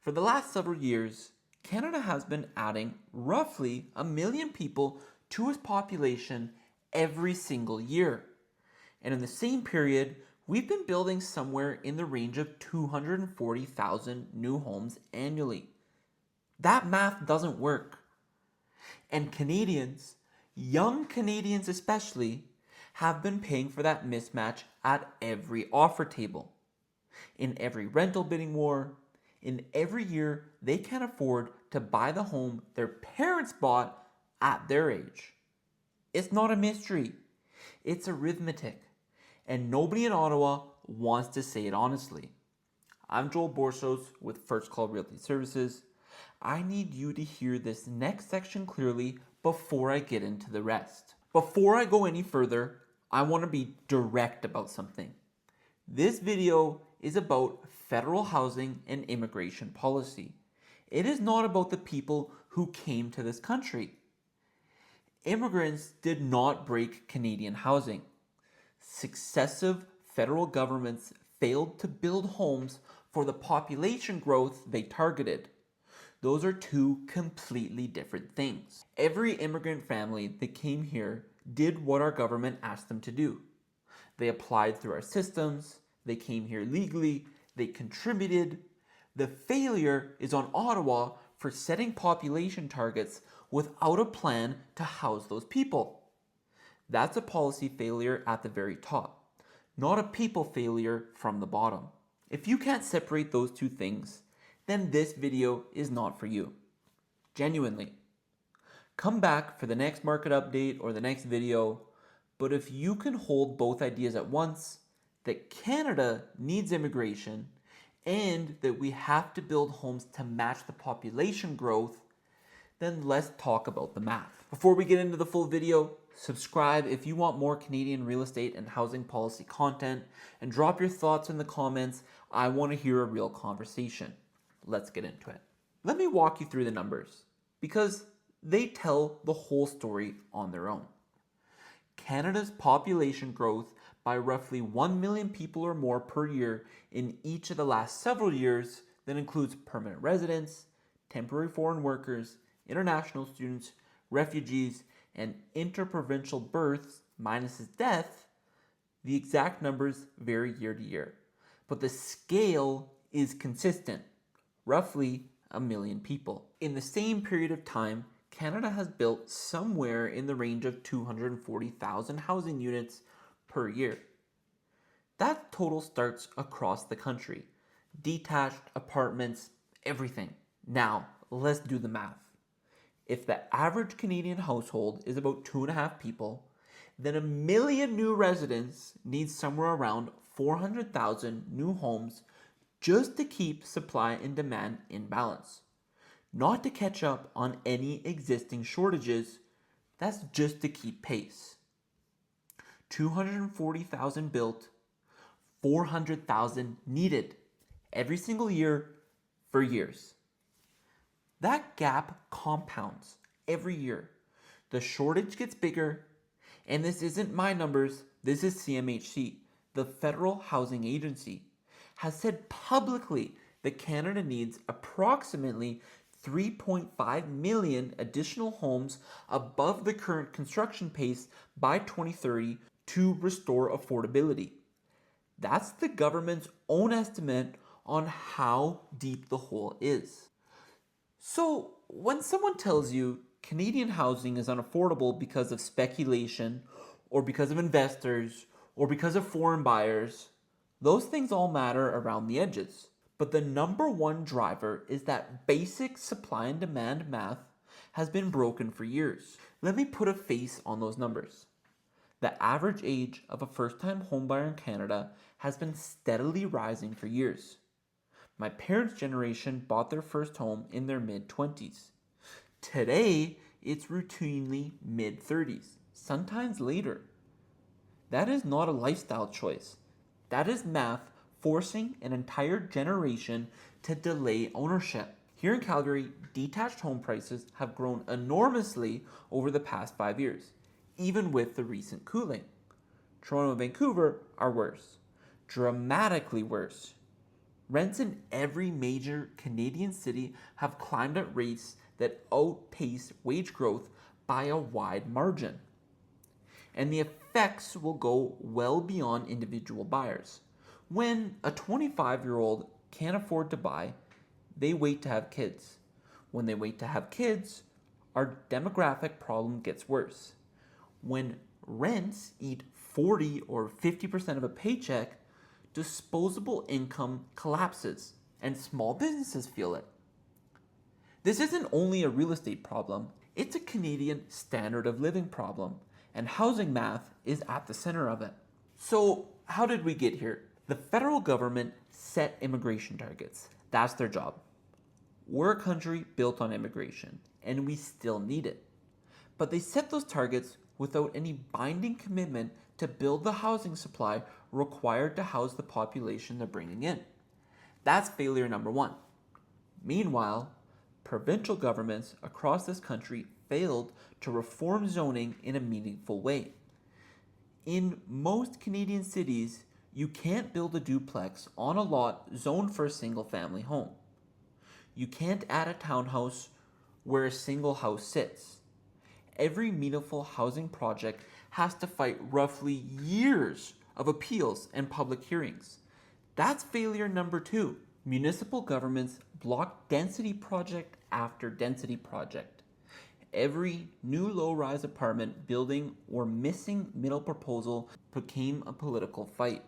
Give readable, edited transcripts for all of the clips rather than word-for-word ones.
For the last several years, Canada has been adding roughly 1 million people to its population every single year. And in the same period, we've been building somewhere in the range of 240,000 new homes annually. That math doesn't work. And Canadians, young Canadians especially, have been paying for that mismatch at every offer table. In every rental bidding war, in every year they can't afford to buy the home their parents bought at their age. It's not a mystery, it's arithmetic, and nobody in Ottawa wants to say it honestly. I'm Joel Borsos with First Call Realty Services. I need you to hear this next section clearly before I get into the rest. Before I go any further, I want to be direct about something. This video is about federal housing and immigration policy. It is not about the people who came to this country. Immigrants did not break Canadian housing. Successive federal governments failed to build homes for the population growth they targeted. Those are two completely different things. Every immigrant family that came here did what our government asked them to do. They applied through our systems, they came here legally, they contributed. The failure is on Ottawa for setting population targets without a plan to house those people. That's a policy failure at the very top, not a people failure from the bottom. If you can't separate those two things, then this video is not for you. Genuinely. Come back for the next market update or the next video, but if you can hold both ideas at once, that Canada needs immigration and that we have to build homes to match the population growth, then let's talk about the math. Before we get into the full video, subscribe if you want more Canadian real estate and housing policy content, and drop your thoughts in the comments. I want to hear a real conversation. Let's get into it. Let me walk you through the numbers because they tell the whole story on their own. Canada's population growth by roughly 1 million people or more per year in each of the last several years that includes permanent residents, temporary foreign workers, international students, refugees, and interprovincial births minus death. The exact numbers vary year to year, but the scale is consistent, roughly 1 million people. In the same period of time, Canada has built somewhere in the range of 240,000 housing units per year. That total starts across the country. Detached, apartments, everything. Now, let's do the math. If the average Canadian household is about 2.5 people, then 1 million new residents need somewhere around 400,000 new homes just to keep supply and demand in balance. Not to catch up on any existing shortages, that's just to keep pace. 240,000 built, 400,000 needed every single year for years. That gap compounds every year. The shortage gets bigger, and this isn't my numbers, this is CMHC, the Federal Housing Agency, has said publicly that Canada needs approximately 3.5 million additional homes above the current construction pace by 2030 to restore affordability. That's the government's own estimate on how deep the hole is. So, when someone tells you Canadian housing is unaffordable because of speculation, or because of investors, or because of foreign buyers, those things all matter around the edges. But the number one driver is that basic supply and demand math has been broken for years. Let me put a face on those numbers. The average age of a first-time homebuyer in Canada has been steadily rising for years. My parents' generation bought their first home in their mid-20s. Today, it's routinely mid-30s, sometimes later. That is not a lifestyle choice. That is math forcing an entire generation to delay ownership. Here in Calgary, detached home prices have grown enormously over the past 5 years, even with the recent cooling. Toronto and Vancouver are worse, dramatically worse. Rents in every major Canadian city have climbed at rates that outpace wage growth by a wide margin. And the effects will go well beyond individual buyers. When a 25-year-old can't afford to buy, they wait to have kids. When they wait to have kids, our demographic problem gets worse. When rents eat 40 or 50% of a paycheck, disposable income collapses and small businesses feel it. This isn't only a real estate problem, it's a Canadian standard of living problem, and housing math is at the center of it. So, how did we get here? The federal government set immigration targets. That's their job. We're a country built on immigration, and we still need it. But they set those targets without any binding commitment to build the housing supply required to house the population they're bringing in. That's failure number one. Meanwhile, provincial governments across this country failed to reform zoning in a meaningful way. In most Canadian cities, you can't build a duplex on a lot zoned for a single family home. You can't add a townhouse where a single house sits. Every meaningful housing project has to fight roughly years of appeals and public hearings. That's failure number two. Municipal governments block density project after density project. Every new low-rise apartment building or missing middle proposal became a political fight.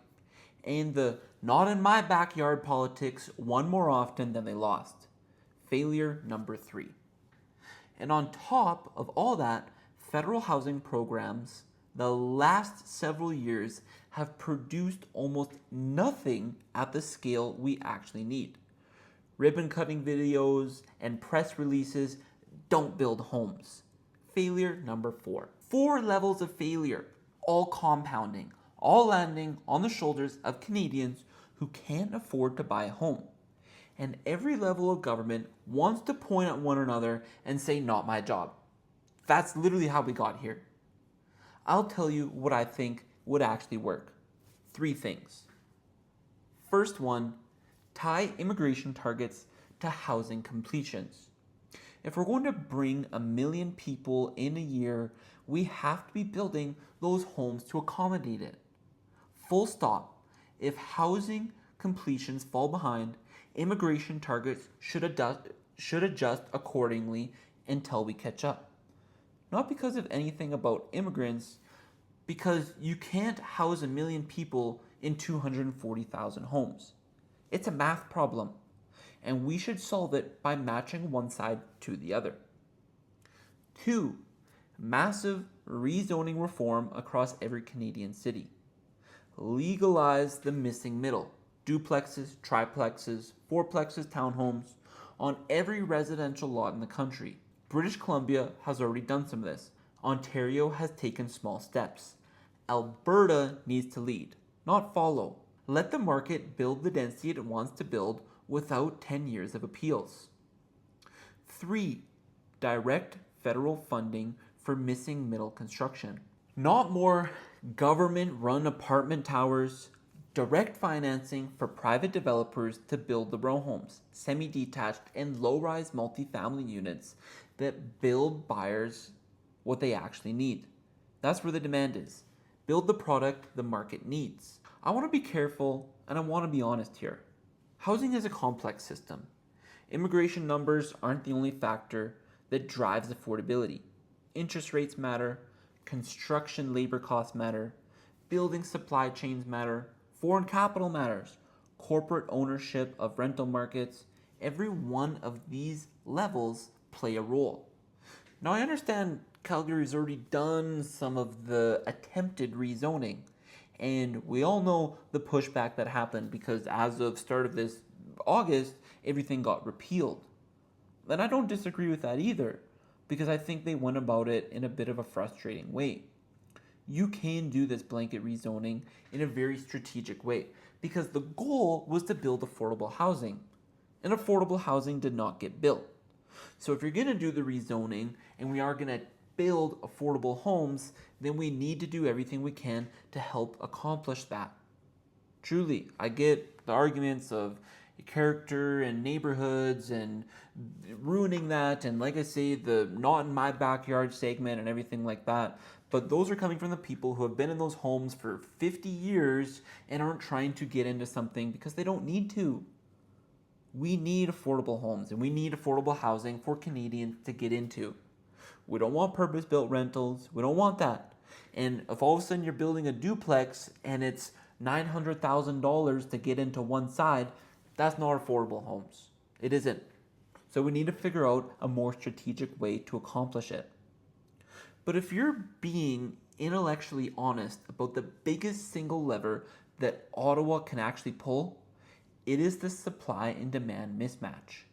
And the not in my backyard politics won more often than they lost. Failure number three. And on top of all that, federal housing programs the last several years have produced almost nothing at the scale we actually need. Ribbon cutting videos and press releases don't build homes. Failure number four. 4 levels of failure, all compounding, all landing on the shoulders of Canadians who can't afford to buy a home. And every level of government wants to point at one another and say, not my job. That's literally how we got here. I'll tell you what I think would actually work. 3 things. First one, tie immigration targets to housing completions. If we're going to bring 1 million people in a year, we have to be building those homes to accommodate it. Full stop. If housing completions fall behind, immigration targets should adjust accordingly until we catch up. Not because of anything about immigrants, because you can't house 1 million people in 240,000 homes. It's a math problem, and we should solve it by matching one side to the other. 2, massive rezoning reform across every Canadian city. Legalize the missing middle. Duplexes, triplexes, fourplexes, townhomes on every residential lot in the country. British Columbia has already done some of this. Ontario has taken small steps. Alberta needs to lead, not follow. Let the market build the density it wants to build without 10 years of appeals. 3, direct federal funding for missing middle construction. Not more government-run apartment towers, direct financing for private developers to build the row homes, semi-detached and low-rise multifamily units that build buyers what they actually need. That's where the demand is. Build the product the market needs. I want to be careful and I want to be honest here. Housing is a complex system. Immigration numbers aren't the only factor that drives affordability. Interest rates matter, construction labor costs matter, building supply chains matter, foreign capital matters, corporate ownership of rental markets. Every one of these levels play a role. Now I understand Calgary's already done some of the attempted rezoning, and we all know the pushback that happened because as of start of this August, everything got repealed. And I don't disagree with that either, because I think they went about it in a bit of a frustrating way. You can do this blanket rezoning in a very strategic way because the goal was to build affordable housing, and affordable housing did not get built. So if you're going to do the rezoning and we are going to build affordable homes, then we need to do everything we can to help accomplish that. Truly, I get the arguments of, character and neighborhoods and ruining that, and like I say, the not in my backyard segment and everything like that. But those are coming from the people who have been in those homes for 50 years and aren't trying to get into something because they don't need to. We need affordable homes and we need affordable housing for Canadians to get into. We don't want purpose-built rentals. We don't want that. And if all of a sudden you're building a duplex and it's $900,000 to get into one side, that's not affordable homes. It isn't. So we need to figure out a more strategic way to accomplish it. But if you're being intellectually honest about the biggest single lever that Ottawa can actually pull, it is the supply and demand mismatch.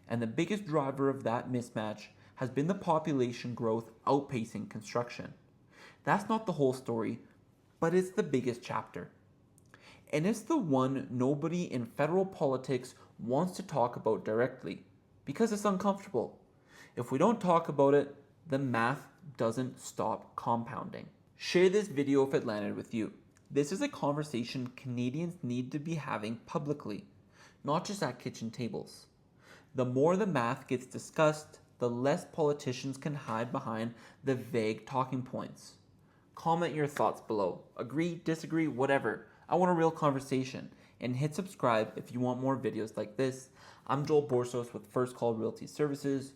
And the biggest driver of that mismatch has been the population growth outpacing construction. That's not the whole story, but it's the biggest chapter. And it's the one nobody in federal politics wants to talk about directly because it's uncomfortable. If we don't talk about it, the math doesn't stop compounding. Share this video if it landed with you. This is a conversation Canadians need to be having publicly, not just at kitchen tables. The more the math gets discussed, the less politicians can hide behind the vague talking points. Comment your thoughts below. Agree, disagree, whatever. I want a real conversation. And hit subscribe if you want more videos like this. I'm Joel Borsos with First Call Realty Services.